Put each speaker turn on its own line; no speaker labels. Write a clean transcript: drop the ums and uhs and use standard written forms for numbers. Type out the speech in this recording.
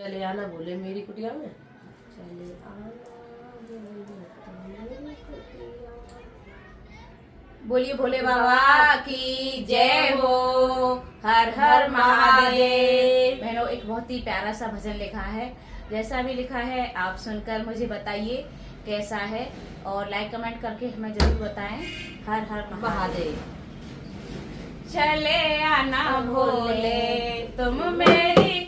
चले आना बोले मेरी कुटिया में, चले आना बोले तो मेरी कुटिया।
बोलिए भोले बाबा की जय हो। हर हर महादेव। बहनों, एक बहुत ही प्यारा सा भजन लिखा है, जैसा भी लिखा है आप सुनकर मुझे बताइए कैसा है, और लाइक कमेंट करके हमें जरूर बताएं। हर हर महादेव। चले आना भोले तुम मेरी